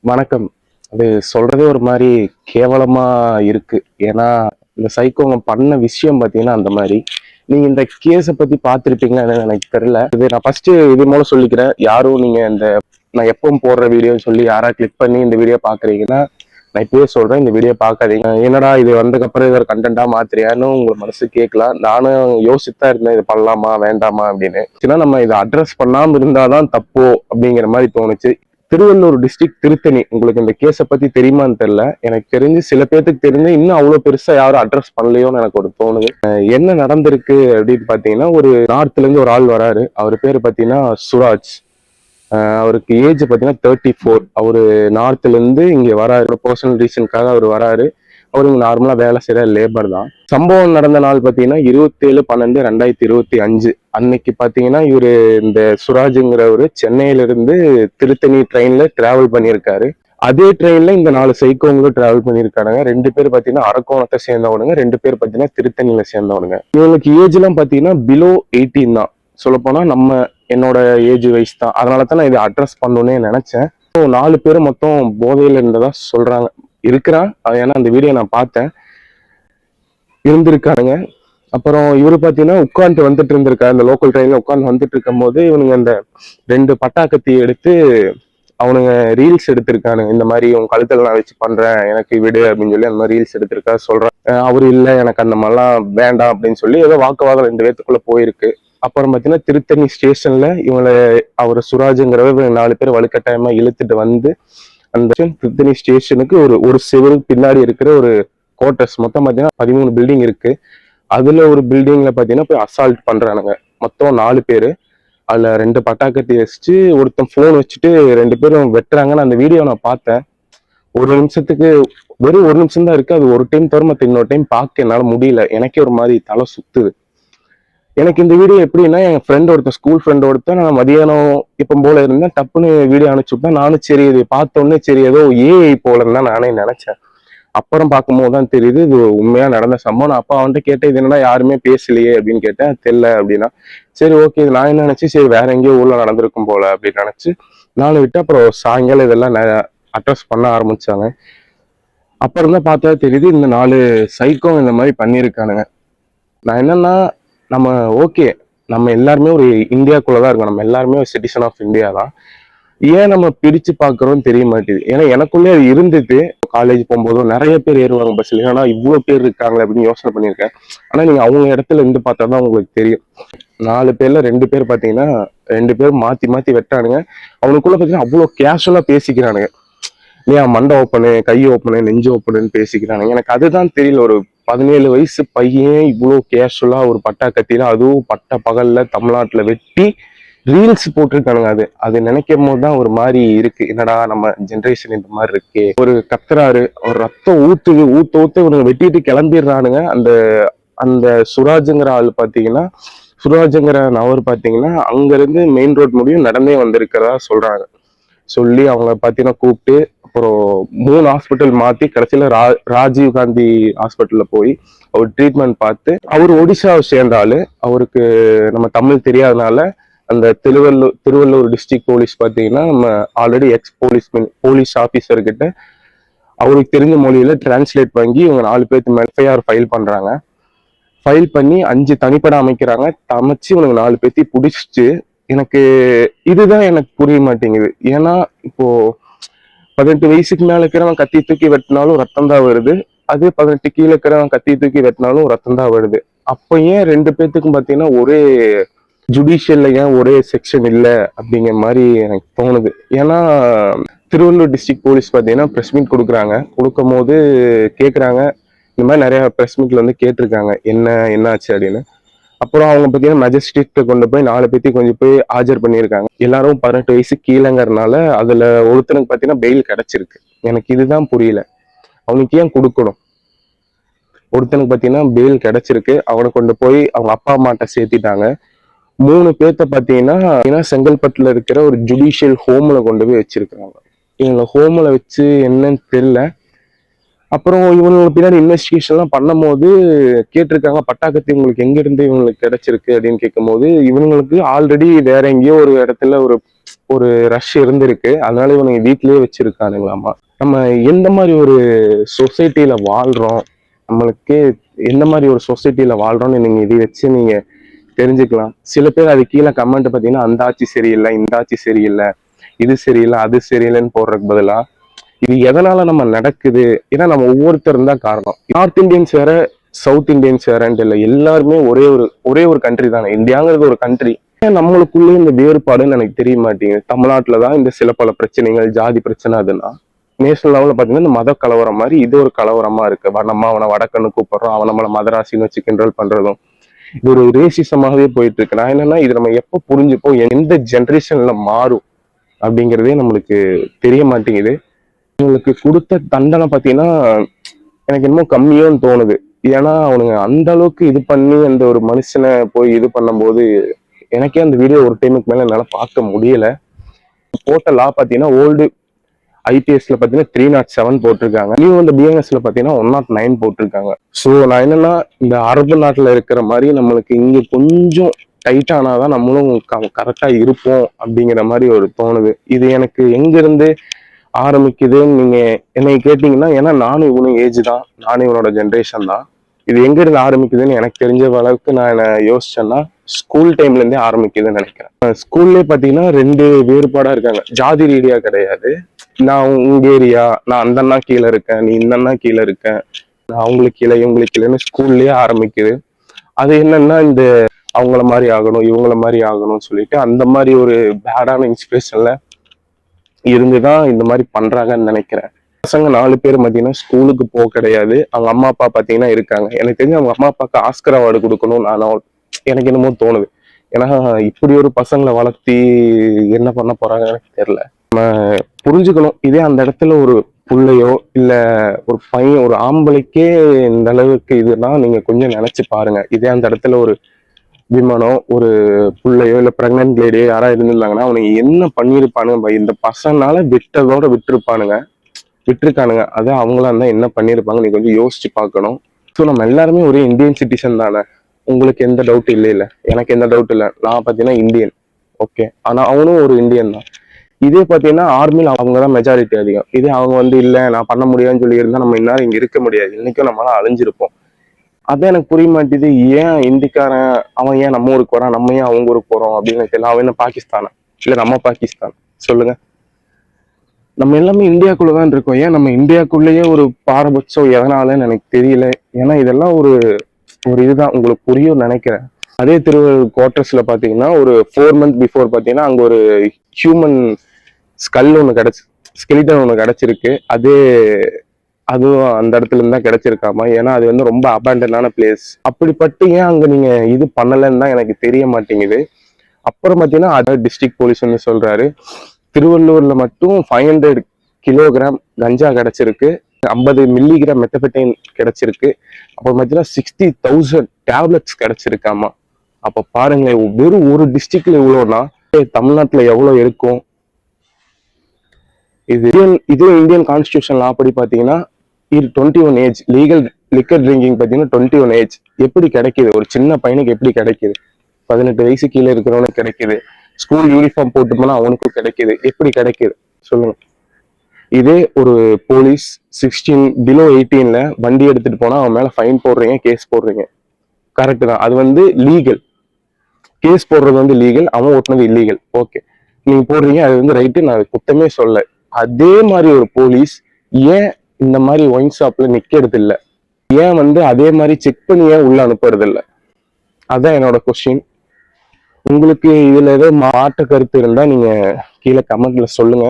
வணக்கம். அது சொல்றதே ஒரு மாரி கேவலமா இருக்கு. ஏன்னா, இந்த சைக்கோங்க பண்ண விஷயம் பார்த்தீங்கன்னா, அந்த மாரி. நீங்க இந்த கேஸ பத்தி பார்த்திருப்பீங்களா என்னன்னு எனக்கு தெரியல. இது நான் ஃபர்ஸ்ட்டு இது மூலம் சொல்லிக்கிறேன். யாரும் நீங்க இந்த நான் எப்பவும் போடுற வீடியோன்னு சொல்லி யாராவது கிளிக் பண்ணி இந்த வீடியோ பார்க்குறீங்கன்னா, நான் இப்பயே சொல்றேன். இந்த வீடியோ பார்க்காதீங்க. என்னடா இது வந்ததுக்கப்புறம் இத ஒரு கன்டென்ட்டா மாத்துறியான்னு உங்க மனசு கேட்கலாம். நானும் யோசிச்சுட்டு தான் இருந்தேன். இது பண்ணலாமா? வேண்டாமா? அப்படின்னு. ஏன்னா நம்ம இத அட்ரஸ் பண்ணாம இருந்தா தான் தப்போ! அப்படிங்கிற மாரி தோணுச்சு. திருவள்ளூர் டிஸ்ட்ரிக்ட் திருத்தணி. உங்களுக்கு இந்த கேஸ பத்தி தெரியுமான்னு தெரியல. எனக்கு தெரிஞ்சு சில பேத்துக்கு தெரிஞ்சு இன்னும் அவ்வளோ பெருசா யாரும் அட்ரஸ் பண்ணலையோன்னு எனக்கு ஒரு தோணுது. என்ன நடந்திருக்கு அப்படின்னு பார்த்தீங்கன்னா, ஒரு நார்த்ல இருந்து ஒரு ஆள் வராரு. அவர் பேரு பார்த்தீங்கன்னா சுராஜ். அவருக்கு ஏஜ் பார்த்தீங்கன்னா 34. அவரு நார்த்ல இருந்து இங்க வராரு. பர்சனல் ரீசனுக்காக அவர் வராரு. அவரு இங்க நார்மலா வேலை செய்யற லேபர் தான். சம்பவம் நடந்த நாள் பார்த்தீங்கன்னா 27/12/2025. அன்னைக்கு பார்த்தீங்கன்னா இவரு இந்த சுராஜுங்கிறவரு சென்னையில இருந்து திருத்தணி ட்ரெயின்ல டிராவல் பண்ணியிருக்காரு. அதே ட்ரெயின்ல இந்த 4 சைக்கோங்களும் டிராவல் பண்ணியிருக்கானுங்க. 2 பேர் பார்த்தீங்கன்னா அரக்கோணத்தை சேர்ந்தவனுங்க, 2 பேர் பார்த்தீங்கன்னா திருத்தணியில சேர்ந்தவனுங்க. இவங்களுக்கு ஏஜ் எல்லாம் பார்த்தீங்கன்னா பிலோ 18 தான். சொல்லப்போனா என்னோட ஏஜ் வைஸ் தான். அதனால தான் நான் இதை அட்ரஸ் பண்ணணும்னே நினைச்சேன். 4 பேரும் மொத்தம் போதையில இருந்ததா சொல்றாங்க. இருக்கிறான். ஏன்னா அந்த வீடியோ நான் பார்த்தேன். இருந்திருக்கானுங்க. அப்புறம் இவரு பார்த்தீங்கன்னா உட்கார்ந்து வந்துட்டு இருந்திருக்காரு. அந்த லோக்கல் ட்ரெயின்ல உட்கார்ந்து வந்துட்டு இருக்கும் போது இவனுங்க அந்த 2 பட்டாக்கத்தி எடுத்து அவனுங்க ரீல்ஸ் எடுத்திருக்கானுங்க. இந்த மாதிரி உன் கழுத்துல நான் வச்சு பண்றேன், எனக்கு விடு அப்படின்னு சொல்லி அந்த மாதிரி ரீல்ஸ் எடுத்திருக்கா சொல்றான். அவரு இல்ல எனக்கு அந்த மாதிரிலாம் வேண்டாம் அப்படின்னு சொல்லி ஏதோ வாக்குவாதம் 2 பேத்துக்குள்ள போயிருக்கு. அப்புறம் பார்த்தீங்கன்னா திருத்தணி ஸ்டேஷன்ல அவர் சுராஜுங்கிறவர் 4 பேர் வலுக்கட்டாயமா இழுத்துட்டு வந்து அந்த திருத்தணி ஸ்டேஷனுக்கு ஒரு சிவில் பின்னாடி இருக்கிற ஒரு குவார்டர்ஸ் மொத்தம் பார்த்தீங்கன்னா 13 பில்டிங் இருக்கு. அதுல ஒரு பில்டிங்ல பார்த்தீங்கன்னா போய் அசால்ட் பண்றானுங்க. மொத்தம் 4 பேரு. அதுல 2 பட்டாக்கத்தி வச்சுட்டு ஒருத்தன் போன் வச்சுட்டு 2 பேரும் வெட்டுறாங்கன்னு அந்த வீடியோ நான் பார்த்தேன். ஒரு நிமிஷத்துக்கு வெறும் ஒரு நிமிஷம் தான் இருக்கு. அது ஒரு டைம் தவிர மத்த இன்னொரு டைம் பார்க்க என்னால முடியல. எனக்கே ஒரு மாதிரி தலை சுத்துது. எனக்கு இந்த வீடியோ எப்படின்னா என் ஃப்ரெண்ட் ஒருத்தன் ஸ்கூல் ஃப்ரெண்ட் ஒருத்தன் நான் மதியானம் இப்போ போல இருந்தேன். டப்புன்னு வீடியோ அனுப்பிச்சு விட்டேன். நானும் சரி இது பார்த்தோன்னே சரி ஏதோ ஏஐ போலன்னு தான் நானே நினைச்சேன். அப்புறம் பார்க்கும்போது தான் தெரியுது இது உண்மையா நடந்த சம்பவம். நான் அப்பா அவன்கிட்ட கேட்டேன் இது என்னன்னா யாருமே பேசலையே அப்படின்னு கேட்டேன். தெரியல அப்படின்னா சரி ஓகே நான் என்ன நினைச்சு சரி வேற எங்கேயோ ஊர்ல நடந்திருக்கும் போல அப்படின்னு நினைச்சு நானும் விட்டு அப்புறம் சாயங்காலம் இதெல்லாம் அட்ரஸ் பண்ண ஆரம்பிச்சாங்க. அப்புறம் தான் பார்த்தா தெரியுது இந்த 4 சைக்கோ இந்த மாதிரி பண்ணியிருக்கானுங்க. நான் என்னன்னா நம்ம ஓகே நம்ம எல்லாருமே ஒரு இந்தியாக்குள்ளதான் இருக்கோம். நம்ம எல்லாருமே ஒரு சிட்டிசன் ஆஃப் இந்தியா தான். ஏன் நம்ம பிரிச்சு பாக்குறோம்னு தெரிய மாட்டேது. ஏன்னா எனக்குள்ளே அது இருந்துட்டு காலேஜ் போகும்போதும் நிறைய பேர் ஏறுவாங்க பஸ்ல. ஏன்னா இவ்வளவு பேர் இருக்காங்க அப்படின்னு யோசனை பண்ணியிருக்கேன். ஆனா நீங்க அவங்க இடத்துல இருந்து பார்த்தா தான் உங்களுக்கு தெரியும். 4 பேர்ல 2 பேர் பாத்தீங்கன்னா 2 பேர் மாத்தி மாத்தி வெட்டானுங்க. அவனுக்குள்ள பாத்தீங்கன்னா அவ்வளவு கேஷுவலா பேசிக்கிறானுங்க. ஏன் மண்டை ஓப்பனு, கை ஓப்பனு, நெஞ்சு ஓப்பனுன்னு பேசிக்கிறானுங்க. எனக்கு அதுதான் தெரியல. ஒரு 17 வயசு பையன் இவ்வளோ கேஷுவலா ஒரு பட்டா கத்தியில அதுவும் பட்ட பகல்ல தமிழ்நாட்டுல வெட்டி ரீல்ஸ் போட்டிருக்கானுங்க. அது நினைக்கும் போது தான் ஒரு மாதிரி இருக்கு. என்னடா நம்ம ஜென்ரேஷன் இந்த மாதிரி இருக்கே. ஒரு கத்துறாரு, ஒரு ரத்தம் ஊத்துது, ஊத்த இவனுங்க வெட்டிட்டு கிளம்பிடுறானுங்க. அந்த அந்த சுராஜுங்கிற ஆள் பாத்தீங்கன்னா சுராஜுங்கிற நபர் பாத்தீங்கன்னா அங்க இருந்து மெயின் ரோட் முடியும் நடந்தே வந்திருக்கிறதா சொல்றாங்க. சொல்லி அவங்க பாத்தீங்கன்னா கூப்பிட்டு அப்புறம் 3 ஹாஸ்பிட்டல் மாத்தி கடைசியில ராஜீவ் காந்தி ஹாஸ்பிட்டல்ல போய் அவர் ட்ரீட்மெண்ட் பார்த்து அவர் ஒடிசாவை சேர்ந்த ஆளு. அவருக்கு நம்ம தமிழ் தெரியாதனால அந்த திருவள்ளூர் டிஸ்ட்ரிக்ட் போலீஸ் பாத்தீங்கன்னா நம்ம ஆல்ரெடி போலீஸ் ஆபீசர் கிட்ட அவருக்கு தெரிஞ்ச மொழியில டிரான்ஸ்லேட் வாங்கி இவங்க 4 பேருக்கு மேல எஃப்ஐஆர் ஃபைல் பண்றாங்க. ஃபைல் பண்ணி 5 தனிப்படம் அமைக்கிறாங்க. அமைச்சு இவனுக்கு 4 பேர்த்தையும் பிடிச்சிட்டு எனக்கு இதுதான் எனக்கு புரிய மாட்டேங்குது. ஏன்னா இப்போ 18 வயசுக்கு மேல இருக்கிறவன் கத்தி தூக்கி வெட்டினாலும் ரத்தம் தான் வருது. அதே 18 கீழே இருக்கிறவன் கத்தி தூக்கி வெட்டினாலும் ரத்தம் தான் வருது. அப்ப ஏன் 2 பேத்துக்கும் பாத்தீங்கன்னா ஒரே ஜுடிஷியல்ல ஏன் ஒரே செக்ஷன் இல்ல அப்படிங்கிற மாதிரி எனக்கு தோணுது. ஏன்னா திருவள்ளூர் டிஸ்ட்ரிக்ட் போலீஸ் பாத்தீங்கன்னா பிரஸ் மீட் கொடுக்குறாங்க. கொடுக்கும் போது கேட்குறாங்க இந்த மாதிரி நிறைய பிரஸ் மீட்ல வந்து கேட்டிருக்காங்க என்ன ஆச்சு அப்படின்னு. அப்புறம் அவங்க பார்த்தீங்கன்னா மெஜஸ்ட்ரேட் கொண்டு போய் 4 பேர்த்தையும் கொஞ்சம் போய் ஆஜர் பண்ணியிருக்காங்க. எல்லாரும் 18 வயசு கீழங்கிறதுனால அதுல ஒருத்தனுக்கு பார்த்தீங்கன்னா பெயில் கிடைச்சிருக்கு. எனக்கு இதுதான் புரியல. அவனுக்கு ஏன் கொடுக்கணும்? ஒருத்தனுக்கு பார்த்தீங்கன்னா பெயில் கிடைச்சிருக்கு. அவனை கொண்டு போய் அவங்க அப்பா அம்மாட்ட சேர்த்திட்டாங்க. 3 பேர்த்த பார்த்தீங்கன்னா செங்கல்பட்டுல இருக்கிற ஒரு ஜுடிஷியல் ஹோம்ல கொண்டு போய் வச்சிருக்காங்க. இவங்க ஹோம்ல வச்சு என்னன்னு தெரியல. அப்புறம் இவங்களுக்கு பின்னாடி இன்வெஸ்டிகேஷன்லாம் பண்ணும் போது கேட்டிருக்காங்க பட்டாக்கத்தி உங்களுக்கு எங்க இருந்து இவங்களுக்கு கிடைச்சிருக்கு அப்படின்னு கேட்கும் போது இவங்களுக்கு ஆல்ரெடி வேற எங்கேயோ ஒரு இடத்துல ஒரு ஒரு ரஷ் இருந்திருக்கு, அதனால இவனுங்க வீட்லயே வச்சிருக்கானுங்களாமா. நம்ம எந்த மாதிரி ஒரு சொசைட்டில வாழ்றோம், நம்மளுக்கு எந்த மாதிரி ஒரு சொசைட்டில வாழ்றோம்னு நீங்க இதை வச்சு நீங்க தெரிஞ்சுக்கலாம். சில பேர் அது கீழே கமெண்ட் பார்த்தீங்கன்னா அந்த ஆட்சி சரியில்லை, இந்த ஆட்சி சரியில்லை, இது சரியில்லை, அது சரியில்லைன்னு போடுறதுக்கு பதிலா இது எதனால நம்ம நடக்குது, ஏன்னா நம்ம ஒவ்வொருத்தரும் தான் காரணம். நார்த் இந்தியன்ஸ் வேற, சவுத் இந்தியன்ஸ் வேறன்ட்டு இல்லை, எல்லாருமே ஒரே ஒரு கண்ட்ரி தானே. இந்தியாங்கிறது ஒரு கண்ட்ரி. நம்மளுக்குள்ளே இந்த வேறுபாடுன்னு எனக்கு தெரிய மாட்டேங்குது. தமிழ்நாட்டில் தான் இந்த சில பல பிரச்சனைகள், ஜாதி பிரச்சனை, அதுனா நேஷனல் லெவலில் பார்த்தீங்கன்னா இந்த மத கலவரம் மாதிரி இது ஒரு கலவரமா இருக்கு. நம்ம அவனை வடக்கன்னு கூப்பிடுறோம், அவன் நம்மளை மதராசின்னு வச்சு கிண்டல் பண்றதும் இது ஒரு ரேசிசமாகவே போயிட்டு இருக்கு. நான் என்னன்னா இது நம்ம எப்போ புரிஞ்சுப்போம், எந்த ஜென்ரேஷன்ல மாறும் அப்படிங்கிறதே நம்மளுக்கு தெரிய மாட்டேங்குது. இவங்களுக்கு கொடுத்த தண்டனை பார்த்தீங்கன்னா எனக்கு என்னமோ கம்மியோன்னு தோணுது. ஏன்னா அவனுங்க அந்த அளவுக்கு இது பண்ணி அந்த ஒரு மனுஷனை போய் இது பண்ணும்போது எனக்கே அந்த வீடியோ ஒரு டைமுக்கு மேல என்னால பார்க்க முடியல. போட்ட லா பார்த்தீங்கன்னா ஓல்டு ஐபிஎஸ்ல பார்த்தீங்கன்னா 307 போட்டிருக்காங்க, நியூ வந்து பிஎன்எஸ்ல பார்த்தீங்கன்னா 109 போட்டிருக்காங்க. ஸோ நான் என்னன்னா இந்த அரபு நாட்டில் இருக்கிற மாதிரி நம்மளுக்கு இங்க கொஞ்சம் டைட் ஆனாதான் நம்மளும் கரெக்டா இருப்போம் அப்படிங்கிற மாதிரி ஒரு தோணுது. இது எனக்கு எங்க இருந்து ஆரம்பிக்குதுன்னு நீங்க என்னை கேட்டீங்கன்னா, ஏன்னா நானும் இவனும் ஏஜ் தான், நானும் இவனோட ஜென்ரேஷன் தான். இது எங்க இருந்து ஆரம்பிக்குதுன்னு எனக்கு தெரிஞ்ச அளவுக்கு நான் என்ன யோசிச்சேன்னா ஸ்கூல் டைம்ல இருந்தே ஆரம்பிக்குதுன்னு நினைக்கிறேன். ஸ்கூல்லே பாத்தீங்கன்னா 2 வேறுபாடா இருக்காங்க, ஜாதி ரீதியா கிடையாது. நான் உங்க ஏரியா, நான் அந்த அண்ணா கீழே இருக்கேன், நீ இந்த அண்ணா கீழே இருக்கேன், நான் அவங்களுக்கு கீழே இவங்களுக்கு கீழேன்னு ஸ்கூல்லயே ஆரம்பிக்குது. அது என்னன்னா இந்த அவங்கள மாதிரி ஆகணும், இவங்கள மாதிரி ஆகணும்னு சொல்லிட்டு அந்த மாதிரி ஒரு பேடான இன்ஸ்பிரேஷன்ல இருந்துதான் இந்த மாதிரி பண்றாங்கன்னு நினைக்கிறேன். பசங்க 4 பேர் பார்த்தீங்கன்னா ஸ்கூலுக்கு போக கிடையாது. அவங்க அம்மா அப்பா பார்த்தீங்கன்னா இருக்காங்க. எனக்கு தெரிஞ்சு அவங்க அம்மா அப்பாவுக்கு ஆஸ்கர் அவார்டு கொடுக்கணும் எனக்கு என்னமோ தோணுது. ஏன்னா இப்படி ஒரு பசங்களை வளர்த்தி என்ன பண்ண போறாங்க எனக்கு தெரியல. நம்ம புரிஞ்சுக்கணும், இதே அந்த இடத்துல ஒரு புள்ளையோ இல்ல ஒரு பையன், ஒரு ஆம்பளைக்கே இந்த அளவுக்கு இதுனா நீங்க கொஞ்சம் நினைச்சு பாருங்க. இதே அந்த இடத்துல ஒரு விமனோ, ஒரு புள்ளையோ இல்ல பிரெக்னன்ட் லேடியோ யாராவது இருந்திருந்தாங்கன்னா அவனுக்கு என்ன பண்ணிருப்பானுங்க. இந்த பசங்கனால விட்டதோட விட்டுருக்கானுங்க. அதான் அவங்களா இருந்தா என்ன பண்ணிருப்பாங்க நீ கொஞ்சம் யோசிச்சு பார்க்கணும். ஸோ நம்ம எல்லாருமே ஒரே இந்தியன் சிட்டிசன் தானே. உங்களுக்கு எந்த டவுட் இல்லை, எனக்கு எந்த டவுட் இல்லை. நான் பார்த்தீங்கன்னா இந்தியன், ஓகே, ஆனா அவனும் ஒரு இந்தியன் தான். இதே பார்த்தீங்கன்னா ஆர்மியில் அவங்க தான் மெஜாரிட்டி அதிகம். இதே அவங்க வந்து இல்லை நான் பண்ண முடியாதுன்னு சொல்லி இருந்தா நம்ம இந்நேரம் இங்க இருக்க முடியாது, இன்னைக்கும் நம்மளால அழிஞ்சிருப்போம். அதான் எனக்கு புரிய மாட்டேது. ஏன் இந்திக்காரன் அவன் ஏன் நம்ம ஊருக்கு வரான், நம்ம ஏன் அவங்க ஊருக்கு போறோம் அப்படின்னு தெரியல. அவன் என்ன பாகிஸ்தானா, இல்ல நம்ம பாகிஸ்தான் சொல்லுங்க. நம்ம எல்லாமே இந்தியாக்குள்ளதான் இருக்கோம். ஏன் நம்ம இந்தியாக்குள்ளேயே ஒரு பாரபட்சம் எதனாலன்னு எனக்கு தெரியல. ஏன்னா இதெல்லாம் ஒரு இதுதான் உங்களுக்கு புரியும் நினைக்கிறேன். அதே திருவள்ளூர் குவார்டர்ஸ்ல பாத்தீங்கன்னா ஒரு 4 months பிஃபோர் பாத்தீங்கன்னா அங்க ஒரு ஹியூமன் ஸ்கெலிட்டன் ஒன்று கிடைச்சிருக்கு. அதுவும் அந்த இடத்துல இருந்து தான் கிடைச்சிருக்காமா. ஏன்னா அது வந்து ரொம்ப அபேண்டனான பிளேஸ். அப்படிப்பட்டு ஏன் அங்க நீங்க இது பண்ணலன்னு தான் எனக்கு தெரிய மாட்டேங்குது. அப்புறம் பாத்தீங்கன்னா அதர் டிஸ்ட்ரிக்ட் போலீஸ் வந்து சொல்றாரு திருவள்ளூர்ல மட்டும் 500 கிலோகிராம் கஞ்சா கிடைச்சிருக்கு, 50 மில்லிகிராம் மெத்தபெட்டைன் கிடைச்சிருக்கு, அப்புறம் பார்த்தீங்கன்னா 60,000 டேப்லெட்ஸ் கிடைச்சிருக்காமா. அப்ப பாருங்களேன், வெறும் ஒரு டிஸ்ட்ரிக்ட்ல இவ்வளோனா தமிழ்நாட்டுல எவ்வளவு இருக்கும். இது இந்தியன் கான்ஸ்டியூஷன் லா படி பாத்தீங்கன்னா 21 ஏஜ் லீகல் லிக்கர் ட்ரிங்கிங் பாத்தீங்கன்னா 21 ஏஜ். எப்படி கிடைக்குது ஒரு சின்ன பையனுக்கு, எப்படி கிடைக்குது? 18 வயசு கீழே இருக்கிறவனுக்கு கிடைக்குது. ஸ்கூல் யூனிஃபார்ம் போட்டு போனா அவனுக்கும் கிடைக்குது. எப்படி கிடைக்குது சொல்லுங்க. இதே ஒரு போலீஸ் 16 பிலோ 18ல வண்டி எடுத்துட்டு போனா அவன் மேல ஃபைன் போடுறீங்க, கேஸ் போடுறீங்க, கரெக்ட் தான். அது வந்து லீகல். கேஸ் போடுறது வந்து லீகல், அவன் ஓட்டுனது இல்லீகல், ஓகே, நீங்க போடுறீங்க, அது வந்து ரைட்டு, நான் குத்தமே சொல்ல. அதே மாதிரி ஒரு போலீஸ் ஏன் இந்த மாதிரி ஒயின் ஷாப்ல நிக்கிறது இல்லை? ஏன் வந்து அதே மாதிரி செக் பண்ணி ஏன் உள்ள அனுப்புறது இல்லை? அதான் என்னோட கொஸ்டின். உங்களுக்கு இதுல ஏதோ மாற்று கருத்து இருந்தா நீங்க கீழே கமெண்ட்ல சொல்லுங்க.